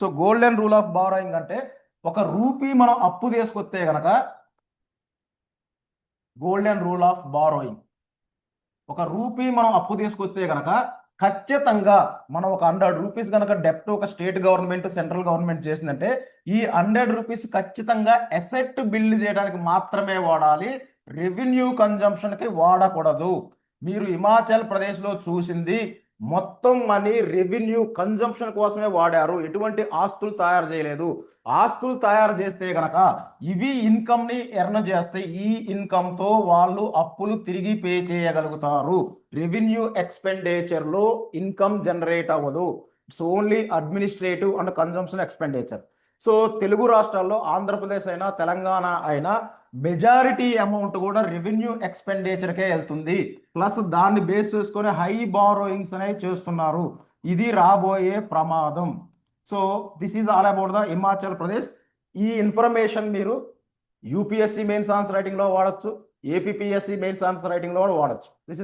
So golden rule of borrowing అంటే ఒక rupee మనం అప్పు తీసుకొస్తే గనక గోల్డెన్ రూల్ ఆఫ్ బారోయింగ్ ఒక రూపీ మనం అప్పు తీసుకొస్తే గనక ఖచ్చితంగా మనం ఒక 100 రూపీస్ కనుక డెప్ట్ ఒక స్టేట్ గవర్నమెంట్ సెంట్రల్ గవర్నమెంట్ చేసిందంటే ఈ 100 రూపీస్ ఖచ్చితంగా అసెట్ బిల్డ్ చేయడానికి మాత్రమే వాడాలి, రెవెన్యూ కన్జంప్షన్కి వాడకూడదు. మీరు హిమాచల్ ప్రదేశ్లో చూసింది మొత్తం మనీ రెవెన్యూ కన్జంప్షన్ కోసమే వాడారు, ఎటువంటి ఆస్తులు తయారు చేయలేదు. ఆస్తులు తయారు చేస్తే గనక ఇవి ఇన్కమ్ ని ఎర్న్ చేస్తే ఈ ఇన్కమ్ తో వాళ్ళు అప్పులు తిరిగి పే చేయగలుగుతారు. రెవెన్యూ ఎక్స్పెండిచర్ లో ఇన్కమ్ జనరేట్ అవ్వదు, it's only administrative and consumption expenditure. So Telugu రాష్ట్రాల్లో ఆంధ్రప్రదేశ్ అయినా తెలంగాణ అయినా మెజారిటీ అమౌంట్ కూడా రెవెన్యూ ఎక్స్పెండిచర్కే వెళ్తుంది. ప్లస్ దాన్ని బేస్ చేసుకొని హై బారోయింగ్స్ అనేవి చేస్తున్నారు. ఇది రాబోయే ప్రమాదం. So this is all about the Himachal Pradesh. ఈ ఇన్ఫర్మేషన్ మీరు యూపీఎస్సీ మెయిన్స్ ఆన్సర్ రైటింగ్లో వాడచ్చు, ఏపీఎస్సీ మెయిన్స్ ఆన్సర్ రైటింగ్లో కూడా వాడచ్చు. దిస్